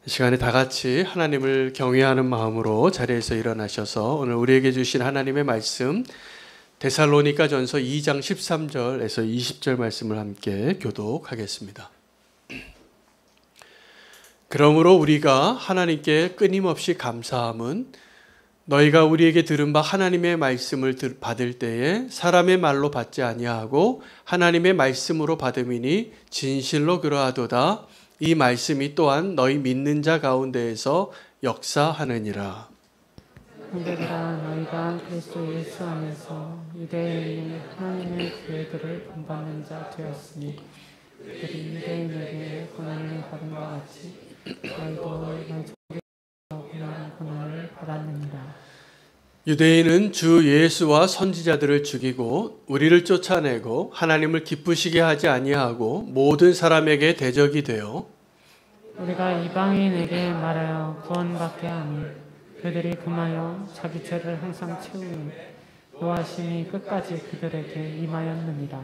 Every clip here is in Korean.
이 시간에 다 같이 하나님을 경외하는 마음으로 자리에서 일어나셔서 오늘 우리에게 주신 하나님의 말씀 데살로니가전서 2장 13절에서 20절 말씀을 함께 교독하겠습니다. 그러므로 우리가 하나님께 끊임없이 감사함은 너희가 우리에게 들은 바 하나님의 말씀을 받을 때에 사람의 말로 받지 아니하고 하나님의 말씀으로 받음이니 진실로 그러하도다. 이 말씀이 또한 너희 믿는 자 가운데에서 역사하느니라. 형제들아, 너희가 그리스도 예수 안에서 유대인의 하나님의 교회들을 본받는 자 되었으니 그들이 유대인에게 고난을 받은 것 같이 너희도 너희에게서 고난을 받았느니라. 유대인은 주 예수와 선지자들을 죽이고 우리를 쫓아내고 하나님을 기쁘시게 하지 아니하고 모든 사람에게 대적이 되어 우리가 이방인에게 말하여 구원받게 하니 그들이 금하여 자기 죄를 항상 채우니 노하심이 끝까지 그들에게 임하였느니라.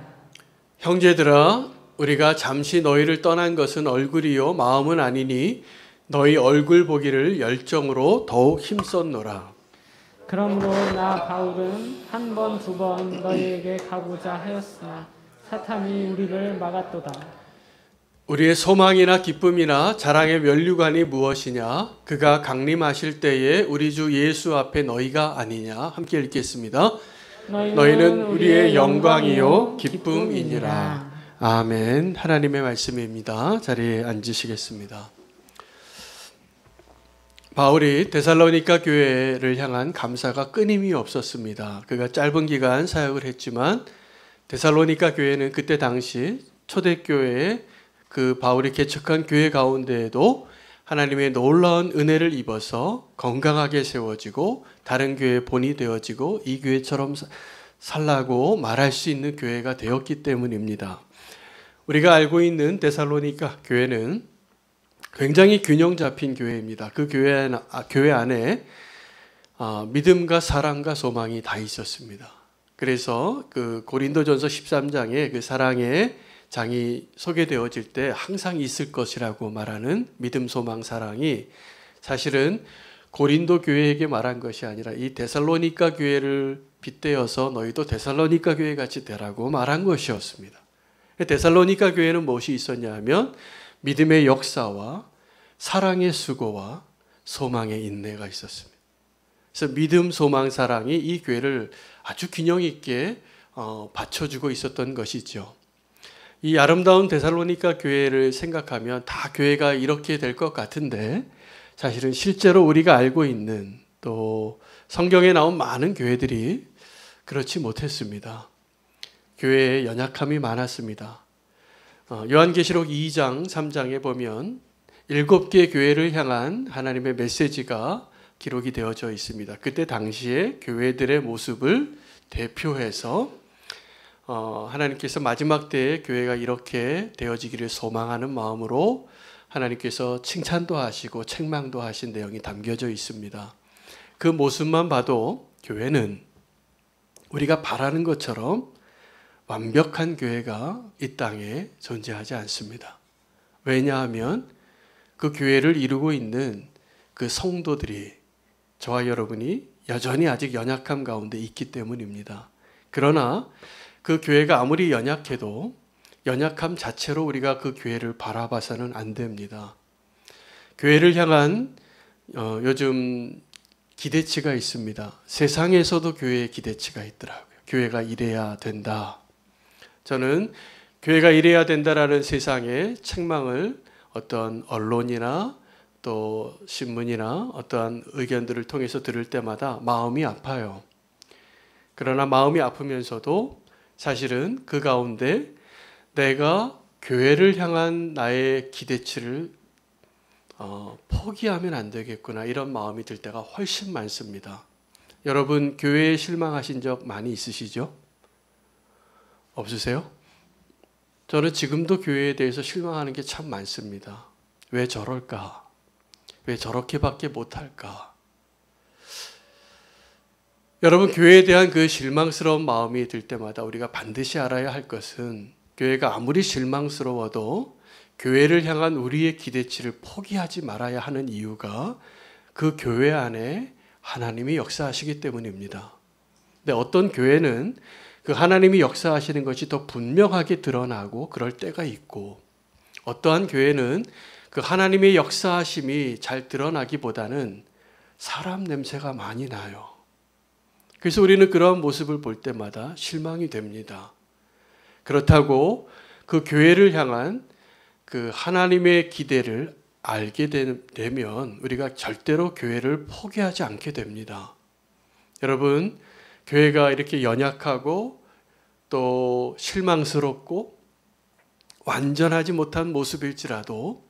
형제들아, 우리가 잠시 너희를 떠난 것은 얼굴이요 마음은 아니니 너희 얼굴 보기를 열정으로 더욱 힘썼노라. 그러므로 나 바울은 한 번, 두 번 너희에게 가고자 하였으나 사탄이 우리를 막았도다. 우리의 소망이나 기쁨이나 자랑의 면류관이 무엇이냐? 그가 강림하실 때에 우리 주 예수 앞에 너희가 아니냐? 함께 읽겠습니다. 너희는 우리의 영광이요 기쁨이니라. 아멘. 하나님의 말씀입니다. 자리에 앉으시겠습니다. 바울이 데살로니가 교회를 향한 감사가 끊임이 없었습니다. 그가 짧은 기간 사역을 했지만 데살로니가 교회는 그때 당시 초대교회에 그 바울이 개척한 교회 가운데에도 하나님의 놀라운 은혜를 입어서 건강하게 세워지고 다른 교회의 본이 되어지고 이 교회처럼 살라고 말할 수 있는 교회가 되었기 때문입니다. 우리가 알고 있는 데살로니가 교회는 굉장히 균형 잡힌 교회입니다. 그 교회 안에 믿음과 사랑과 소망이 다 있었습니다. 그래서 그 고린도전서 13장에 그 사랑의 장이 소개되어질 때 항상 있을 것이라고 말하는 믿음, 소망, 사랑이 사실은 고린도 교회에게 말한 것이 아니라 이 데살로니가 교회를 빗대어서 너희도 데살로니가 교회 같이 되라고 말한 것이었습니다. 데살로니가 교회는 무엇이 있었냐 하면 믿음의 역사와 사랑의 수고와 소망의 인내가 있었습니다. 그래서 믿음, 소망, 사랑이 이 교회를 아주 균형 있게 받쳐주고 있었던 것이죠. 이 아름다운 데살로니가 교회를 생각하면 다 교회가 이렇게 될 것 같은데 사실은 실제로 우리가 알고 있는 또 성경에 나온 많은 교회들이 그렇지 못했습니다. 교회에 연약함이 많았습니다. 요한계시록 2장, 3장에 보면 7개 교회를 향한 하나님의 메시지가 기록이 되어져 있습니다. 그때 당시에 교회들의 모습을 대표해서 하나님께서 마지막 때에 교회가 이렇게 되어지기를 소망하는 마음으로 하나님께서 칭찬도 하시고 책망도 하신 내용이 담겨져 있습니다. 그 모습만 봐도 교회는 우리가 바라는 것처럼 완벽한 교회가 이 땅에 존재하지 않습니다. 왜냐하면 그 교회를 이루고 있는 그 성도들이 저와 여러분이 여전히 아직 연약함 가운데 있기 때문입니다. 그러나 그 교회가 아무리 연약해도 연약함 자체로 우리가 그 교회를 바라봐서는 안 됩니다. 교회를 향한 요즘 기대치가 있습니다. 세상에서도 교회의 기대치가 있더라고요. 교회가 이래야 된다. 저는 교회가 이래야 된다라는 세상의 책망을 어떤 언론이나 또 신문이나 어떠한 의견들을 통해서 들을 때마다 마음이 아파요. 그러나 마음이 아프면서도 사실은 그 가운데 내가 교회를 향한 나의 기대치를 포기하면 안 되겠구나 이런 마음이 들 때가 훨씬 많습니다. 여러분 교회에 실망하신 적 많이 있으시죠? 없으세요? 저는 지금도 교회에 대해서 실망하는 게 참 많습니다. 왜 저럴까? 왜 저렇게밖에 못할까? 여러분 교회에 대한 그 실망스러운 마음이 들 때마다 우리가 반드시 알아야 할 것은 교회가 아무리 실망스러워도 교회를 향한 우리의 기대치를 포기하지 말아야 하는 이유가 그 교회 안에 하나님이 역사하시기 때문입니다. 근데 어떤 교회는 그 하나님이 역사하시는 것이 더 분명하게 드러나고 그럴 때가 있고, 어떠한 교회는 그 하나님의 역사하심이 잘 드러나기보다는 사람 냄새가 많이 나요. 그래서 우리는 그러한 모습을 볼 때마다 실망이 됩니다. 그렇다고 그 교회를 향한 그 하나님의 기대를 알게 되면 우리가 절대로 교회를 포기하지 않게 됩니다. 여러분, 교회가 이렇게 연약하고 또 실망스럽고 완전하지 못한 모습일지라도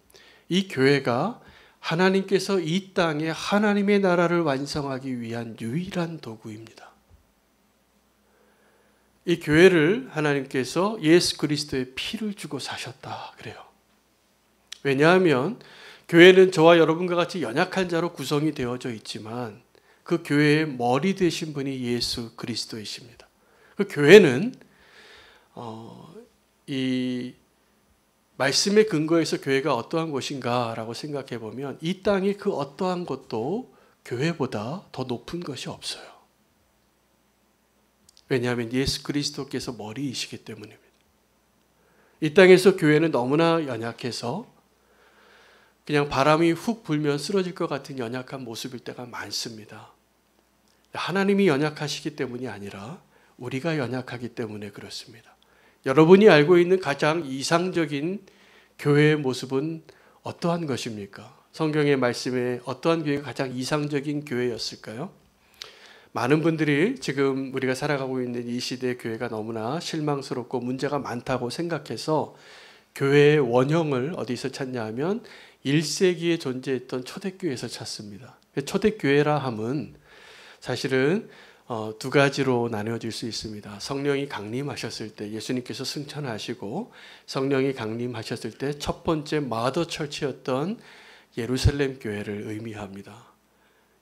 이 교회가 하나님께서 이 땅에 하나님의 나라를 완성하기 위한 유일한 도구입니다. 이 교회를 하나님께서 예수 그리스도의 피를 주고 사셨다 그래요. 왜냐하면 교회는 저와 여러분과 같이 연약한 자로 구성이 되어져 있지만 그 교회의 머리 되신 분이 예수 그리스도이십니다. 그 교회는 이 말씀의 근거에서 교회가 어떠한 곳인가라고 생각해 보면 이 땅이 그 어떠한 것도 교회보다 더 높은 것이 없어요. 왜냐하면 예수 그리스도께서 머리이시기 때문입니다. 이 땅에서 교회는 너무나 연약해서 그냥 바람이 훅 불면 쓰러질 것 같은 연약한 모습일 때가 많습니다. 하나님이 연약하시기 때문이 아니라 우리가 연약하기 때문에 그렇습니다. 여러분이 알고 있는 가장 이상적인 교회의 모습은 어떠한 것입니까? 성경의 말씀에 어떠한 교회가 가장 이상적인 교회였을까요? 많은 분들이 지금 우리가 살아가고 있는 이 시대의 교회가 너무나 실망스럽고 문제가 많다고 생각해서 교회의 원형을 어디서 찾냐 하면 1세기에 존재했던 초대교회에서 찾습니다. 초대교회라 함은 사실은 두 가지로 나누어질 수 있습니다. 성령이 강림하셨을 때 예수님께서 승천하시고 성령이 강림하셨을 때 첫 번째 마더 처치였던 예루살렘 교회를 의미합니다.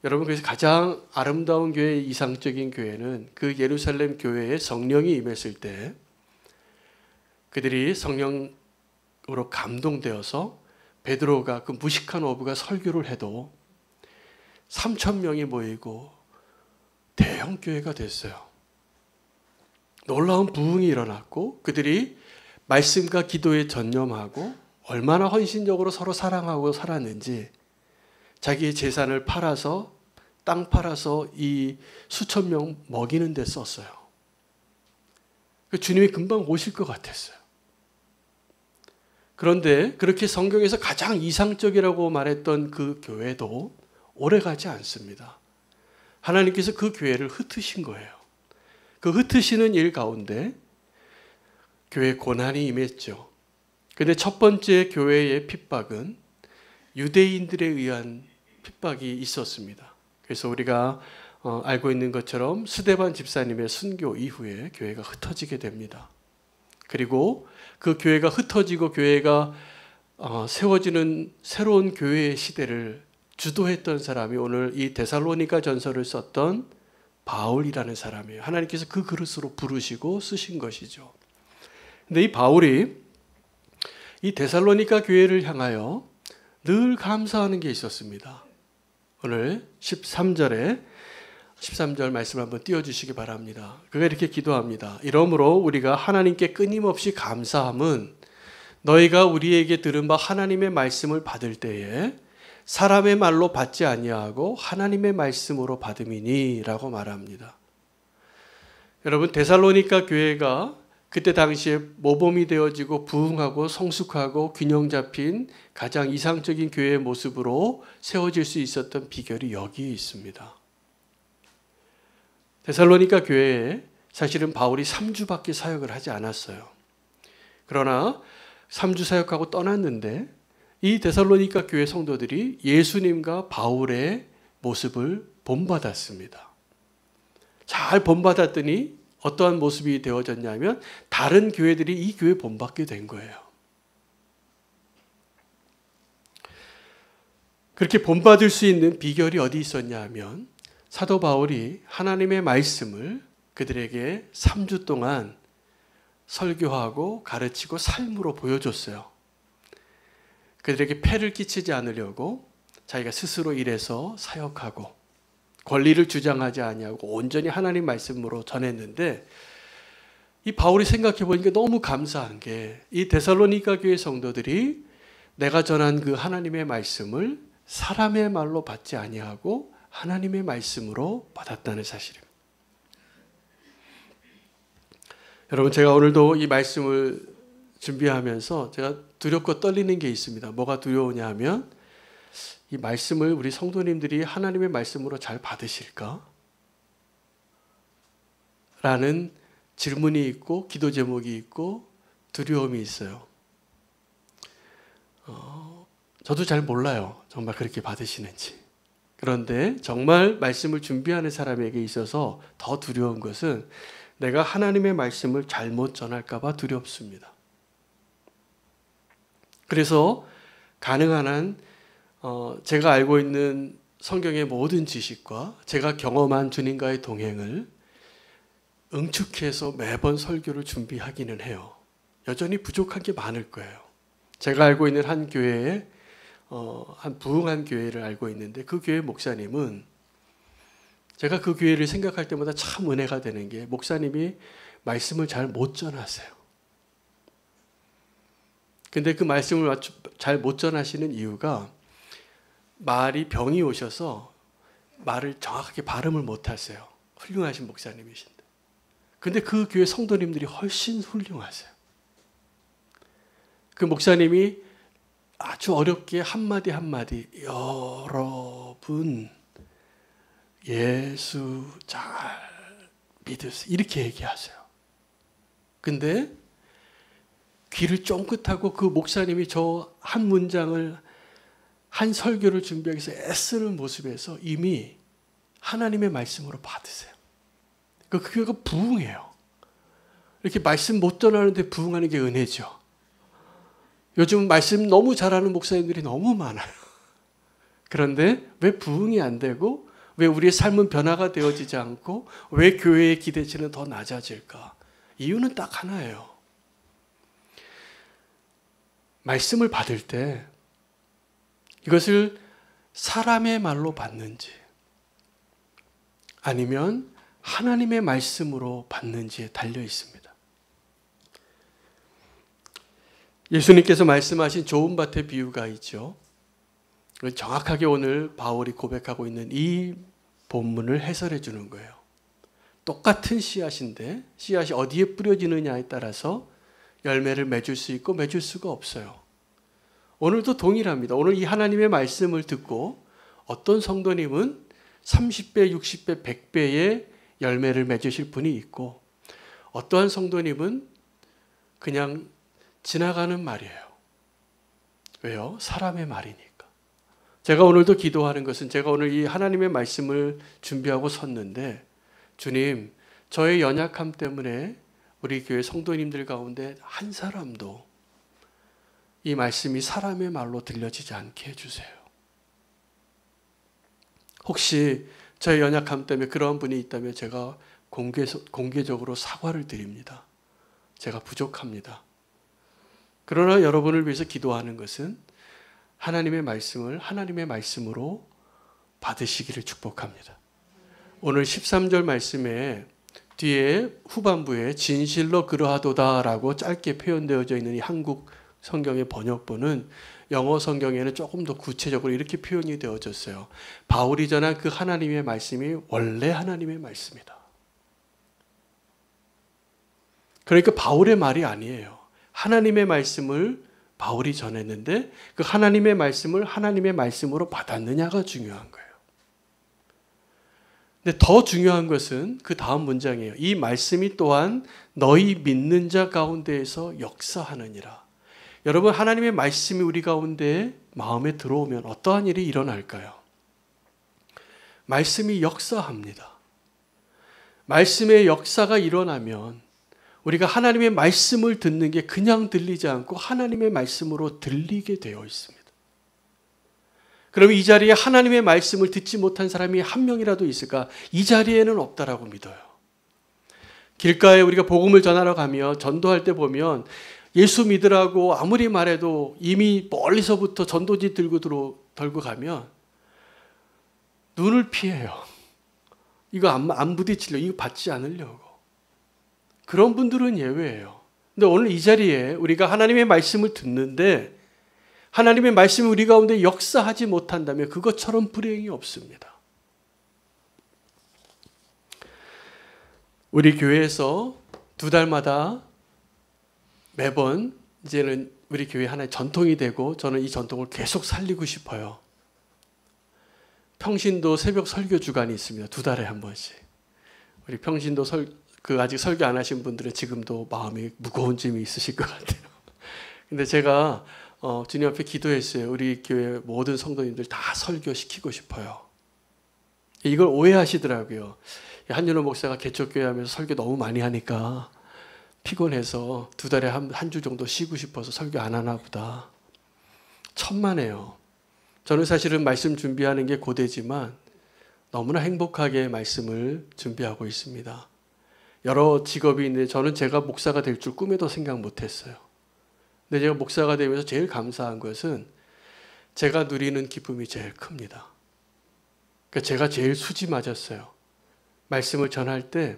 여러분, 그래서 가장 아름다운 교회, 이상적인 교회는 그 예루살렘 교회에 성령이 임했을 때 그들이 성령으로 감동되어서 베드로가 그 무식한 어부가 설교를 해도 3,000명이 모이고 대형 교회가 됐어요. 놀라운 부흥이 일어났고 그들이 말씀과 기도에 전념하고 얼마나 헌신적으로 서로 사랑하고 살았는지 자기의 재산을 팔아서 땅 팔아서 이 수천 명 먹이는 데 썼어요. 주님이 금방 오실 것 같았어요. 그런데 그렇게 성경에서 가장 이상적이라고 말했던 그 교회도 오래가지 않습니다. 하나님께서 그 교회를 흩으신 거예요. 그 흩으시는 일 가운데 교회에 고난이 임했죠. 그런데 첫 번째 교회의 핍박은 유대인들에 의한 핍박이 있었습니다. 그래서 우리가 알고 있는 것처럼 스데반 집사님의 순교 이후에 교회가 흩어지게 됩니다. 그리고 그 교회가 흩어지고 교회가 세워지는 새로운 교회의 시대를 주도했던 사람이 오늘 이 데살로니가 전서를 썼던 바울이라는 사람이에요. 하나님께서 그 그릇으로 부르시고 쓰신 것이죠. 근데 이 바울이 이 데살로니가 교회를 향하여 늘 감사하는 게 있었습니다. 오늘 13절 말씀 한번 띄워주시기 바랍니다. 그가 이렇게 기도합니다. 이러므로 우리가 하나님께 끊임없이 감사함은 너희가 우리에게 들은 바 하나님의 말씀을 받을 때에 사람의 말로 받지 아니하고 하나님의 말씀으로 받음이니 라고 말합니다. 여러분, 데살로니가 교회가 그때 당시에 모범이 되어지고 부흥하고 성숙하고 균형 잡힌 가장 이상적인 교회의 모습으로 세워질 수 있었던 비결이 여기에 있습니다. 데살로니가 교회에 사실은 바울이 3주밖에 사역을 하지 않았어요. 그러나 3주 사역하고 떠났는데 이 데살로니가 교회 성도들이 예수님과 바울의 모습을 본받았습니다. 잘 본받았더니 어떠한 모습이 되어졌냐면 다른 교회들이 이 교회 본받게 된 거예요. 그렇게 본받을 수 있는 비결이 어디 있었냐 하면 사도 바울이 하나님의 말씀을 그들에게 3주 동안 설교하고 가르치고 삶으로 보여줬어요. 그들에게 폐를 끼치지 않으려고 자기가 스스로 일해서 사역하고 권리를 주장하지 아니하고 온전히 하나님 말씀으로 전했는데, 이 바울이 생각해 보니까 너무 감사한 게 이 데살로니가 교회 성도들이 내가 전한 그 하나님의 말씀을 사람의 말로 받지 아니하고 하나님의 말씀으로 받았다는 사실입니다. 여러분, 제가 오늘도 이 말씀을 준비하면서 제가 두렵고 떨리는 게 있습니다. 뭐가 두려우냐 하면 이 말씀을 우리 성도님들이 하나님의 말씀으로 잘 받으실까? 라는 질문이 있고 기도 제목이 있고 두려움이 있어요. 저도 잘 몰라요. 정말 그렇게 받으시는지. 그런데 정말 말씀을 준비하는 사람에게 있어서 더 두려운 것은 내가 하나님의 말씀을 잘못 전할까 봐 두렵습니다. 그래서 가능한 한 제가 알고 있는 성경의 모든 지식과 제가 경험한 주님과의 동행을 응축해서 매번 설교를 준비하기는 해요. 여전히 부족한 게 많을 거예요. 제가 알고 있는 한 교회에 한 부흥한 교회를 알고 있는데, 그 교회 목사님은 제가 그 교회를 생각할 때마다 참 은혜가 되는 게 목사님이 말씀을 잘 못 전하세요. 근데 그 말씀을 잘 못 전하시는 이유가 말이 병이 오셔서 말을 정확하게 발음을 못 하세요. 훌륭하신 목사님이신데. 근데 그 교회 성도님들이 훨씬 훌륭하세요. 그 목사님이 아주 어렵게 한마디 한마디 여러분 예수 잘 믿으세요 이렇게 얘기하세요. 근데 귀를 쫑긋하고 그 목사님이 저 한 문장을 한 설교를 준비하기 위해서 애쓰는 모습에서 이미 하나님의 말씀으로 받으세요. 그 교회가 부흥해요. 이렇게 말씀 못 전하는데 부흥하는 게 은혜죠. 요즘 말씀 너무 잘하는 목사님들이 너무 많아요. 그런데 왜 부흥이 안 되고 왜 우리의 삶은 변화가 되어지지 않고 왜 교회의 기대치는 더 낮아질까? 이유는 딱 하나예요. 말씀을 받을 때 이것을 사람의 말로 받는지 아니면 하나님의 말씀으로 받는지에 달려 있습니다. 예수님께서 말씀하신 좋은 밭의 비유가 있죠. 정확하게 오늘 바울이 고백하고 있는 이 본문을 해설해 주는 거예요. 똑같은 씨앗인데 씨앗이 어디에 뿌려지느냐에 따라서 열매를 맺을 수 있고 맺을 수가 없어요. 오늘도 동일합니다. 오늘 이 하나님의 말씀을 듣고 어떤 성도님은 30배, 60배, 100배의 열매를 맺으실 분이 있고 어떠한 성도님은 그냥 지나가는 말이에요. 왜요? 사람의 말이니까. 제가 오늘도 기도하는 것은 제가 오늘 이 하나님의 말씀을 준비하고 섰는데 주님, 저의 연약함 때문에 우리 교회 성도님들 가운데 한 사람도 이 말씀이 사람의 말로 들려지지 않게 해주세요. 혹시 저의 연약함 때문에 그런 분이 있다면 제가 공개적으로 사과를 드립니다. 제가 부족합니다. 그러나 여러분을 위해서 기도하는 것은 하나님의 말씀을 하나님의 말씀으로 받으시기를 축복합니다. 오늘 13절 말씀에 뒤에 후반부에 진실로 그러하도다라고 짧게 표현되어져 있는 이 한국 성경의 번역본은 영어 성경에는 조금 더 구체적으로 이렇게 표현이 되어졌어요. 바울이 전한 그 하나님의 말씀이 원래 하나님의 말씀이다. 그러니까 바울의 말이 아니에요. 하나님의 말씀을 바울이 전했는데 그 하나님의 말씀을 하나님의 말씀으로 받았느냐가 중요한 거예요. 근데 더 중요한 것은 그 다음 문장이에요. 이 말씀이 또한 너희 믿는 자 가운데에서 역사하느니라. 여러분, 하나님의 말씀이 우리 가운데 마음에 들어오면 어떠한 일이 일어날까요? 말씀이 역사합니다. 말씀의 역사가 일어나면 우리가 하나님의 말씀을 듣는 게 그냥 들리지 않고 하나님의 말씀으로 들리게 되어 있습니다. 그럼 이 자리에 하나님의 말씀을 듣지 못한 사람이 한 명이라도 있을까? 이 자리에는 없다라고 믿어요. 길가에 우리가 복음을 전하러 가며 전도할 때 보면 예수 믿으라고 아무리 말해도 이미 멀리서부터 전도지 들고 가면 눈을 피해요. 이거 안 부딪히려고, 이거 받지 않으려고. 그런 분들은 예외예요. 근데 오늘 이 자리에 우리가 하나님의 말씀을 듣는데 하나님의 말씀이 우리 가운데 역사하지 못한다면 그것처럼 불행이 없습니다. 우리 교회에서 2달마다 매번 이제는 우리 교회 하나의 전통이 되고 저는 이 전통을 계속 살리고 싶어요. 평신도 새벽 설교 주간이 있습니다. 2달에 한 번씩. 우리 평신도 아직 설교 안 하신 분들은 지금도 마음이 무거운 점이 있으실 것 같아요. 근데 제가 주님 앞에 기도했어요. 우리 교회 모든 성도님들 다 설교시키고 싶어요. 이걸 오해하시더라고요. 한윤호 목사가 개척교회 하면서 설교 너무 많이 하니까 피곤해서 2달에 한 주 정도 쉬고 싶어서 설교 안 하나 보다. 천만에요. 저는 사실은 말씀 준비하는 게 고되지만 너무나 행복하게 말씀을 준비하고 있습니다. 여러 직업이 있는데 저는 제가 목사가 될 줄 꿈에도 생각 못했어요. 근데 제가 목사가 되면서 제일 감사한 것은 제가 누리는 기쁨이 제일 큽니다. 그러니까 제가 제일 수지 맞았어요. 말씀을 전할 때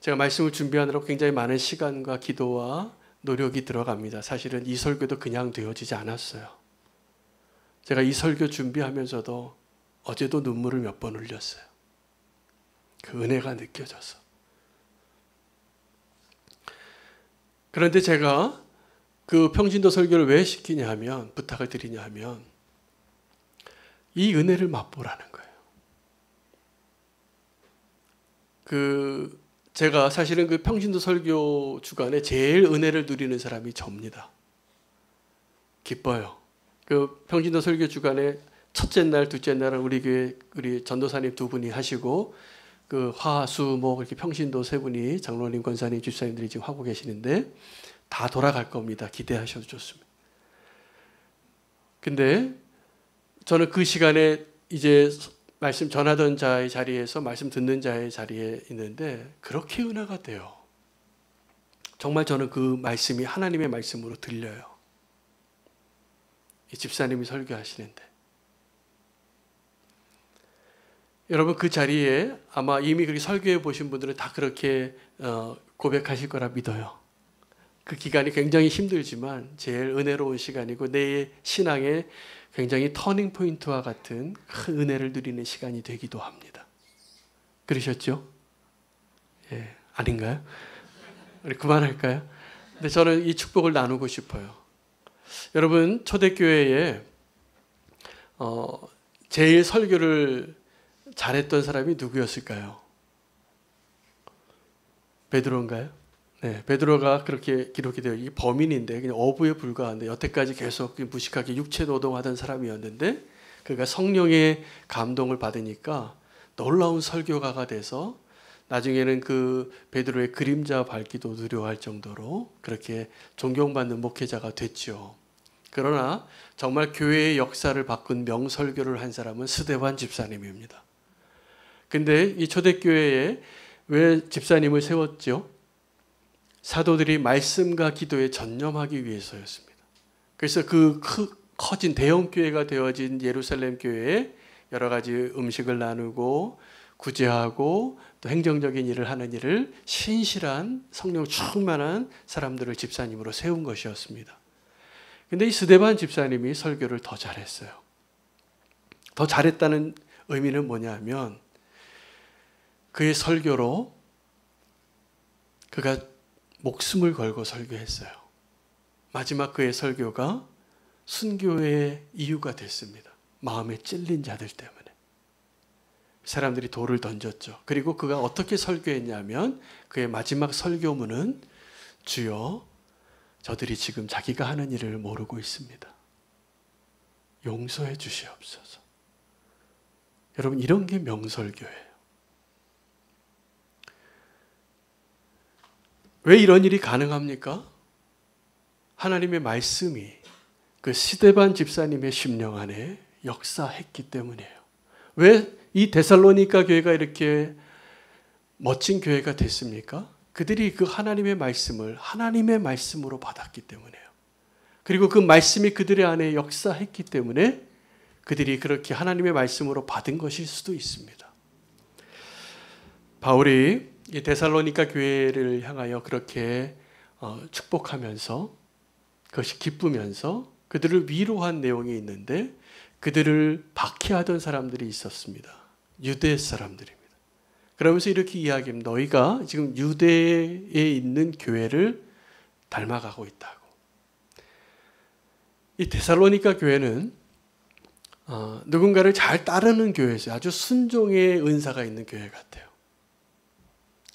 제가 말씀을 준비하느라고 굉장히 많은 시간과 기도와 노력이 들어갑니다. 사실은 이 설교도 그냥 되어지지 않았어요. 제가 이 설교 준비하면서도 어제도 눈물을 몇 번 흘렸어요. 그 은혜가 느껴져서. 그런데 제가 그 평신도 설교를 왜 시키냐 하면, 부탁을 드리냐 하면 이 은혜를 맛보라는 거예요. 제가 사실은 그 평신도 설교 주간에 제일 은혜를 누리는 사람이 접니다. 기뻐요. 그 평신도 설교 주간에 첫째 날, 둘째 날은 우리 교회 우리 전도사님 2분이 하시고 그 화, 수, 목 이렇게 평신도 3분이 장로님, 권사님, 집사님들이 지금 하고 계시는데 다 돌아갈 겁니다. 기대하셔도 좋습니다. 근데 저는 그 시간에 이제 말씀 전하던 자의 자리에서 말씀 듣는 자의 자리에 있는데 그렇게 은혜가 돼요. 정말 저는 그 말씀이 하나님의 말씀으로 들려요. 이 집사님이 설교하시는데 여러분 그 자리에 아마 이미 그렇게 설교해 보신 분들은 다 그렇게 고백하실 거라 믿어요. 그 기간이 굉장히 힘들지만 제일 은혜로운 시간이고 내 신앙의 굉장히 터닝 포인트와 같은 큰 은혜를 누리는 시간이 되기도 합니다. 그러셨죠? 예, 아닌가요? 우리 그만할까요? 근데 저는 이 축복을 나누고 싶어요. 여러분 초대교회에 제일 설교를 잘했던 사람이 누구였을까요? 베드로인가요? 네, 베드로가 그렇게 기록이 되어 이 범인인데 그냥 어부에 불과한데 여태까지 계속 무식하게 육체 노동하던 사람이었는데 그가 성령의 감동을 받으니까 놀라운 설교가가 돼서 나중에는 그 베드로의 그림자 밟기도 두려워할 정도로 그렇게 존경받는 목회자가 됐죠. 그러나 정말 교회의 역사를 바꾼 명설교를 한 사람은 스데반 집사님입니다. 근데 이 초대교회에 왜 집사님을 세웠죠? 사도들이 말씀과 기도에 전념하기 위해서였습니다. 그래서 그 커진 대형 교회가 되어진 예루살렘 교회에 여러 가지 음식을 나누고 구제하고 또 행정적인 일을 하는 일을 신실한 성령 충만한 사람들을 집사님으로 세운 것이었습니다. 근데 이 스데반 집사님이 설교를 더 잘했어요. 더 잘했다는 의미는 뭐냐면 그의 설교로 그가 목숨을 걸고 설교했어요. 마지막 그의 설교가 순교의 이유가 됐습니다. 마음에 찔린 자들 때문에. 사람들이 돌을 던졌죠. 그리고 그가 어떻게 설교했냐면 그의 마지막 설교문은 주여 저들이 지금 자기가 하는 일을 모르고 있습니다. 용서해 주시옵소서. 여러분 이런 게 명설교예요. 왜 이런 일이 가능합니까? 하나님의 말씀이 그 스데반 집사님의 심령 안에 역사했기 때문이에요. 왜 이 데살로니가 교회가 이렇게 멋진 교회가 됐습니까? 그들이 그 하나님의 말씀을 하나님의 말씀으로 받았기 때문에요. 그리고 그 말씀이 그들의 안에 역사했기 때문에 그들이 그렇게 하나님의 말씀으로 받은 것일 수도 있습니다. 바울이 이 데살로니가 교회를 향하여 그렇게 축복하면서 그것이 기쁘면서 그들을 위로한 내용이 있는데 그들을 박해하던 사람들이 있었습니다. 유대 사람들입니다. 그러면서 이렇게 이야기합니다. 너희가 지금 유대에 있는 교회를 닮아가고 있다고. 이 데살로니가 교회는 누군가를 잘 따르는 교회에서 아주 순종의 은사가 있는 교회 같아요.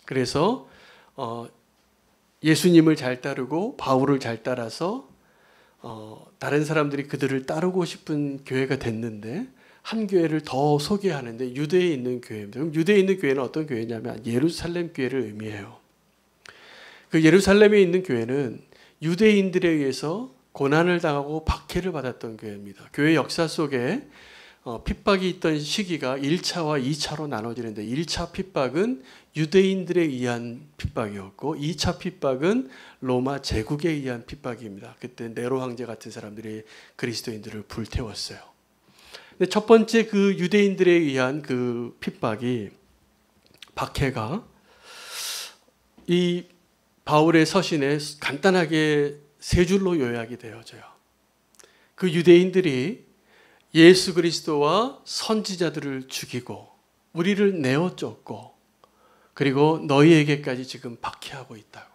그래서 예수님을 잘 따르고 바울을 잘 따라서 다른 사람들이 그들을 따르고 싶은 교회가 됐는데 한 교회를 더 소개하는데 유대에 있는 교회입니다. 그럼 유대에 있는 교회는 어떤 교회냐면 예루살렘 교회를 의미해요. 그 예루살렘에 있는 교회는 유대인들에 의해서 고난을 당하고 박해를 받았던 교회입니다. 교회 역사 속에 핍박이 있던 시기가 1차와 2차로 나눠지는데 1차 핍박은 유대인들에 의한 핍박이었고 2차 핍박은 로마 제국에 의한 핍박입니다. 그때 네로 황제 같은 사람들이 그리스도인들을 불태웠어요. 근데 첫 번째 그 유대인들에 의한 그 핍박이 박해가 이 바울의 서신에 간단하게 세 줄로 요약이 되어져요. 그 유대인들이 예수 그리스도와 선지자들을 죽이고 우리를 내어 쫓고 그리고 너희에게까지 지금 박해하고 있다고.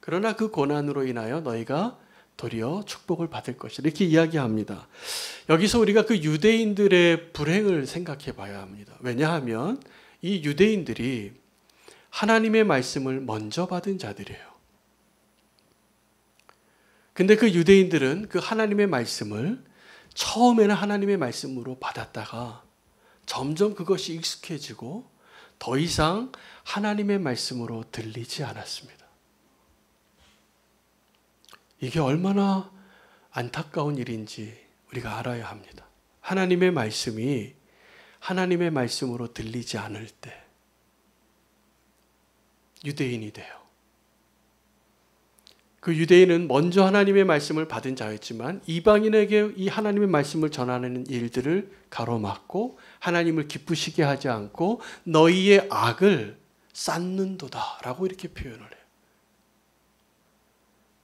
그러나 그 고난으로 인하여 너희가 도리어 축복을 받을 것이다. 이렇게 이야기합니다. 여기서 우리가 그 유대인들의 불행을 생각해 봐야 합니다. 왜냐하면 이 유대인들이 하나님의 말씀을 먼저 받은 자들이에요. 근데 그 유대인들은 그 하나님의 말씀을 처음에는 하나님의 말씀으로 받았다가 점점 그것이 익숙해지고 더 이상 하나님의 말씀으로 들리지 않았습니다. 이게 얼마나 안타까운 일인지 우리가 알아야 합니다. 하나님의 말씀이 하나님의 말씀으로 들리지 않을 때 유대인이 돼요. 그 유대인은 먼저 하나님의 말씀을 받은 자였지만 이방인에게 이 하나님의 말씀을 전하는 일들을 가로막고 하나님을 기쁘시게 하지 않고 너희의 악을 쌓는도다 라고 이렇게 표현을 해요.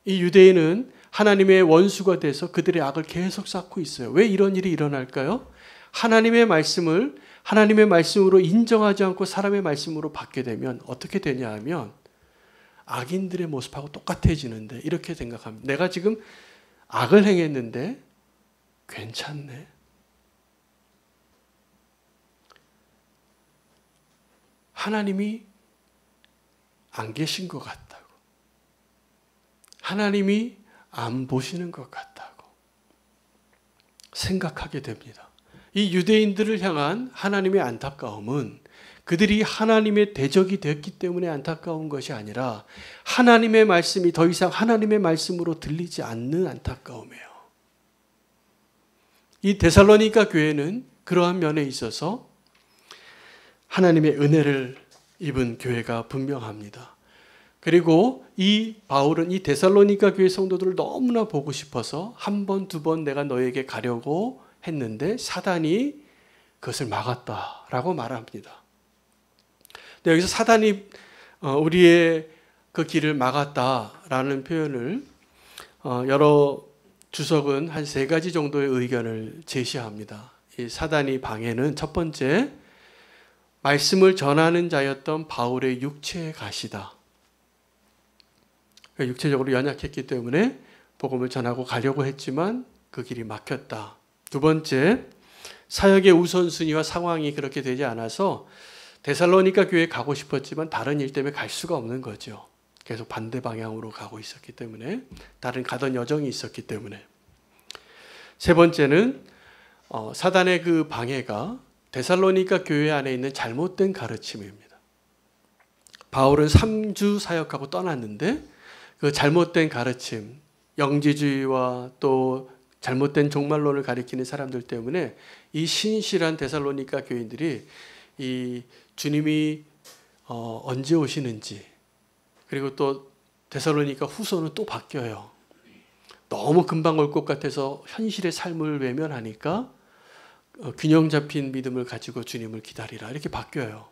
이 유대인은 하나님의 원수가 돼서 그들의 악을 계속 쌓고 있어요. 왜 이런 일이 일어날까요? 하나님의 말씀으로 인정하지 않고 사람의 말씀으로 받게 되면 어떻게 되냐 하면 악인들의 모습하고 똑같아지는데 이렇게 생각합니다. 내가 지금 악을 행했는데 괜찮네. 하나님이 안 계신 것 같다고. 하나님이 안 보시는 것 같다고 생각하게 됩니다. 이 유대인들을 향한 하나님의 안타까움은 그들이 하나님의 대적이 됐기 때문에 안타까운 것이 아니라 하나님의 말씀이 더 이상 하나님의 말씀으로 들리지 않는 안타까움이에요. 이 데살로니가 교회는 그러한 면에 있어서 하나님의 은혜를 입은 교회가 분명합니다. 그리고 이 바울은 이 데살로니가 교회 성도들을 너무나 보고 싶어서 한 번, 두 번 내가 너에게 가려고 했는데 사단이 그것을 막았다라고 말합니다. 근데 여기서 사단이 우리의 그 길을 막았다라는 표현을 여러 주석은 한 3가지 정도의 의견을 제시합니다. 이 사단이 방해는 첫 번째, 말씀을 전하는 자였던 바울의 육체의 가시다. 육체적으로 연약했기 때문에 복음을 전하고 가려고 했지만 그 길이 막혔다. 두 번째, 사역의 우선순위와 상황이 그렇게 되지 않아서 데살로니가 교회에 가고 싶었지만 다른 일 때문에 갈 수가 없는 거죠. 계속 반대 방향으로 가고 있었기 때문에, 다른 가던 여정이 있었기 때문에. 세 번째는 사단의 그 방해가 데살로니가 교회 안에 있는 잘못된 가르침입니다. 바울은 3주 사역하고 떠났는데 그 잘못된 가르침, 영지주의와 또 잘못된 종말론을 가리키는 사람들 때문에 이 신실한 데살로니가 교인들이 이 주님이 언제 오시는지, 그리고 또 데살로니가 후서는 또 바뀌어요. 너무 금방 올 것 같아서 현실의 삶을 외면하니까 균형 잡힌 믿음을 가지고 주님을 기다리라 이렇게 바뀌어요.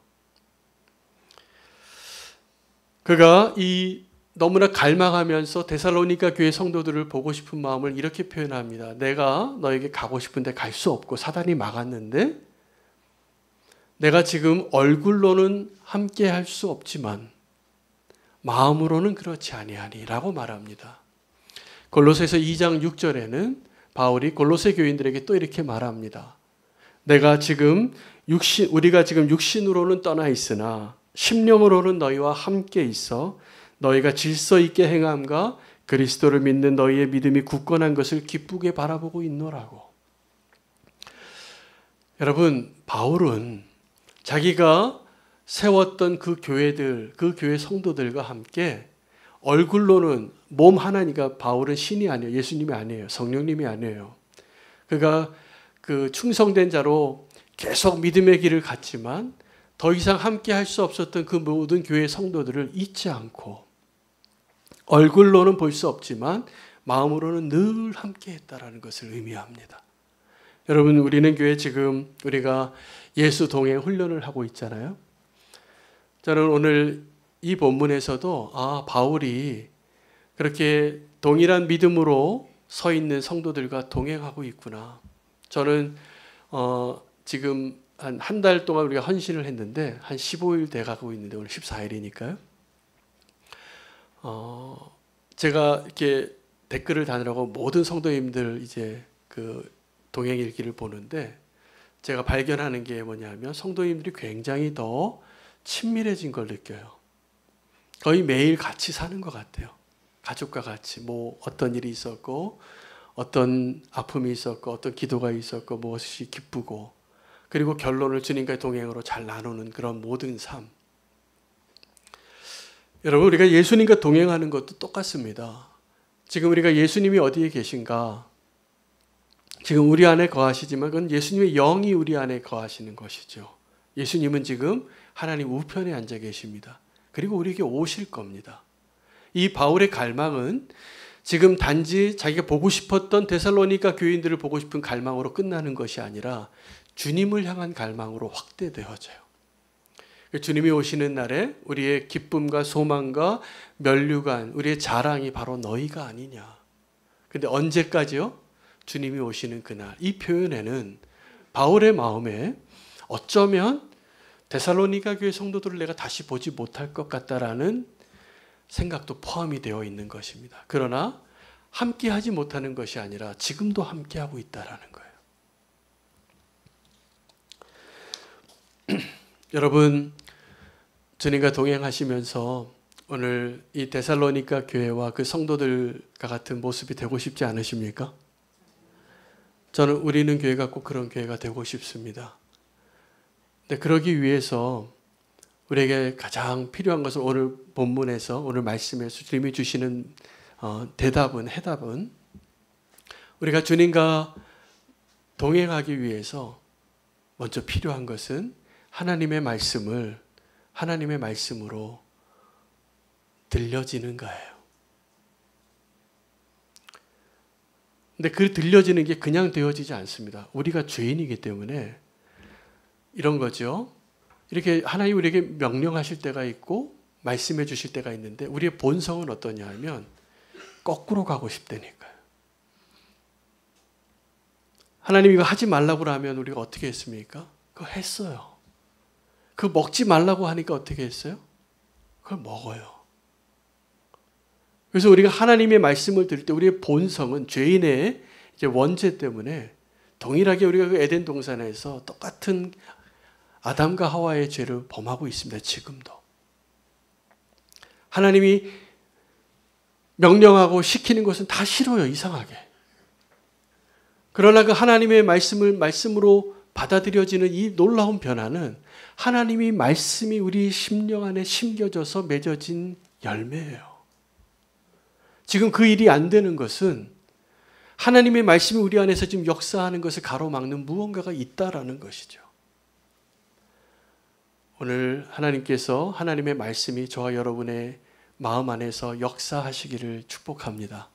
그가 이 너무나 갈망하면서 데살로니가 교회 성도들을 보고 싶은 마음을 이렇게 표현합니다. 내가 너에게 가고 싶은데 갈 수 없고 사단이 막았는데 내가 지금 얼굴로는 함께 할 수 없지만 마음으로는 그렇지 아니하니라고 말합니다. 골로새서 2장 6절에는 바울이 골로새 교인들에게 또 이렇게 말합니다. 우리가 지금 육신으로는 떠나 있으나 심령으로는 너희와 함께 있어 너희가 질서 있게 행함과 그리스도를 믿는 너희의 믿음이 굳건한 것을 기쁘게 바라보고 있노라고. 여러분, 바울은 자기가 세웠던 그 교회들, 그 교회 성도들과 함께 얼굴로는 몸 하나니까 바울은 신이 아니에요. 예수님이 아니에요. 성령님이 아니에요. 그가 그 충성된 자로 계속 믿음의 길을 갔지만 더 이상 함께 할 수 없었던 그 모든 교회 성도들을 잊지 않고 얼굴로는 볼 수 없지만 마음으로는 늘 함께 했다라는 것을 의미합니다. 여러분, 우리는 교회 지금 우리가 예수 동행 훈련을 하고 있잖아요. 저는 오늘 이 본문에서도 바울이 그렇게 동일한 믿음으로 서 있는 성도들과 동행하고 있구나. 저는 지금 한 달 동안 우리가 헌신을 했는데 한 15일 돼 가고 있는데 오늘 14일이니까요. 제가 이렇게 댓글을 다느라고 모든 성도님들 이제 그 동행 일기를 보는데 제가 발견하는 게 뭐냐면 성도님들이 굉장히 더 친밀해진 걸 느껴요. 거의 매일 같이 사는 것 같아요. 가족과 같이 뭐 어떤 일이 있었고 어떤 아픔이 있었고 어떤 기도가 있었고 무엇이 기쁘고 그리고 결론을 주님과의 동행으로 잘 나누는 그런 모든 삶. 여러분, 우리가 예수님과 동행하는 것도 똑같습니다. 지금 우리가 예수님이 어디에 계신가? 지금 우리 안에 거하시지만 그건 예수님의 영이 우리 안에 거하시는 것이죠. 예수님은 지금 하나님 우편에 앉아 계십니다. 그리고 우리에게 오실 겁니다. 이 바울의 갈망은 지금 단지 자기가 보고 싶었던 데살로니가 교인들을 보고 싶은 갈망으로 끝나는 것이 아니라 주님을 향한 갈망으로 확대되어져요. 주님이 오시는 날에 우리의 기쁨과 소망과 면류관, 우리의 자랑이 바로 너희가 아니냐. 근데 언제까지요? 주님이 오시는 그날. 이 표현에는 바울의 마음에 어쩌면 데살로니가 교회 성도들을 내가 다시 보지 못할 것 같다라는 생각도 포함이 되어 있는 것입니다. 그러나 함께 하지 못하는 것이 아니라 지금도 함께 하고 있다라는 거예요. 여러분, 주님과 동행하시면서 오늘 이 데살로니가 교회와 그 성도들과 같은 모습이 되고 싶지 않으십니까? 저는 우리는 교회가 꼭 그런 교회가 되고 싶습니다. 근데 그러기 위해서 우리에게 가장 필요한 것은 오늘 본문에서 오늘 말씀에서 주님이 주시는 해답은 우리가 주님과 동행하기 위해서 먼저 필요한 것은 하나님의 말씀을 하나님의 말씀으로 들려지는 거예요. 근데 그 들려지는 게 그냥 되어지지 않습니다. 우리가 죄인이기 때문에 이런 거죠. 이렇게 하나님 우리에게 명령하실 때가 있고 말씀해 주실 때가 있는데 우리의 본성은 어떠냐 하면 거꾸로 가고 싶다니까요. 하나님 이거 하지 말라고 하면 우리가 어떻게 했습니까? 그거 했어요. 그 먹지 말라고 하니까 어떻게 했어요? 그걸 먹어요. 그래서 우리가 하나님의 말씀을 들을 때 우리의 본성은 죄인의 이제 원죄 때문에 동일하게 우리가 그 에덴 동산에서 똑같은 아담과 하와의 죄를 범하고 있습니다. 지금도. 하나님이 명령하고 시키는 것은 다 싫어요. 이상하게. 그러나 그 하나님의 말씀으로 받아들여지는 이 놀라운 변화는 하나님이 말씀이 우리 심령 안에 심겨져서 맺어진 열매예요. 지금 그 일이 안 되는 것은 하나님의 말씀이 우리 안에서 지금 역사하는 것을 가로막는 무언가가 있다라는 것이죠. 오늘 하나님께서 하나님의 말씀이 저와 여러분의 마음 안에서 역사하시기를 축복합니다.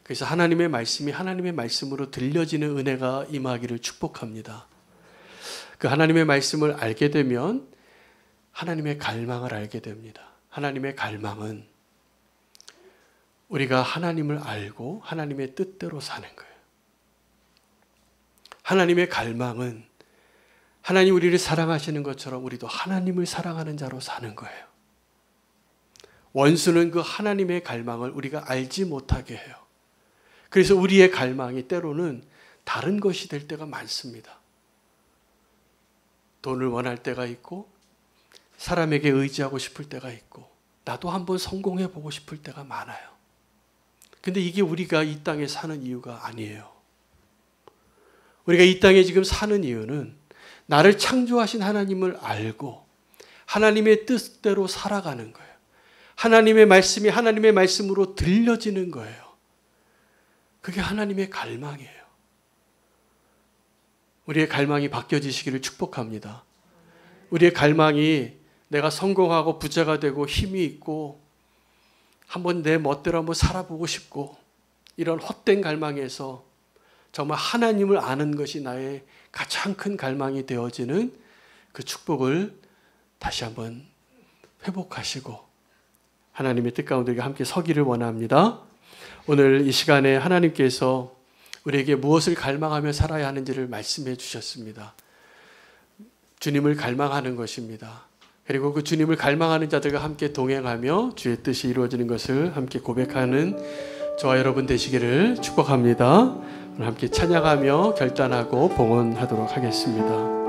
그래서 하나님의 말씀이 하나님의 말씀으로 들려지는 은혜가 임하기를 축복합니다. 그 하나님의 말씀을 알게 되면 하나님의 갈망을 알게 됩니다. 하나님의 갈망은 우리가 하나님을 알고 하나님의 뜻대로 사는 거예요. 하나님의 갈망은 하나님 우리를 사랑하시는 것처럼 우리도 하나님을 사랑하는 자로 사는 거예요. 원수는 그 하나님의 갈망을 우리가 알지 못하게 해요. 그래서 우리의 갈망이 때로는 다른 것이 될 때가 많습니다. 돈을 원할 때가 있고 사람에게 의지하고 싶을 때가 있고 나도 한번 성공해 보고 싶을 때가 많아요. 근데 이게 우리가 이 땅에 사는 이유가 아니에요. 우리가 이 땅에 지금 사는 이유는 나를 창조하신 하나님을 알고 하나님의 뜻대로 살아가는 거예요. 하나님의 말씀이 하나님의 말씀으로 들려지는 거예요. 그게 하나님의 갈망이에요. 우리의 갈망이 바뀌어지시기를 축복합니다. 우리의 갈망이 내가 성공하고 부자가 되고 힘이 있고 한번 내 멋대로 한번 살아보고 싶고 이런 헛된 갈망에서 정말 하나님을 아는 것이 나의 가장 큰 갈망이 되어지는 그 축복을 다시 한번 회복하시고 하나님의 뜻 가운데 우리가 함께 서기를 원합니다. 오늘 이 시간에 하나님께서 우리에게 무엇을 갈망하며 살아야 하는지를 말씀해 주셨습니다. 주님을 갈망하는 것입니다. 그리고 그 주님을 갈망하는 자들과 함께 동행하며 주의 뜻이 이루어지는 것을 함께 고백하는 저와 여러분 되시기를 축복합니다. 오늘 함께 찬양하며 결단하고 봉헌하도록 하겠습니다.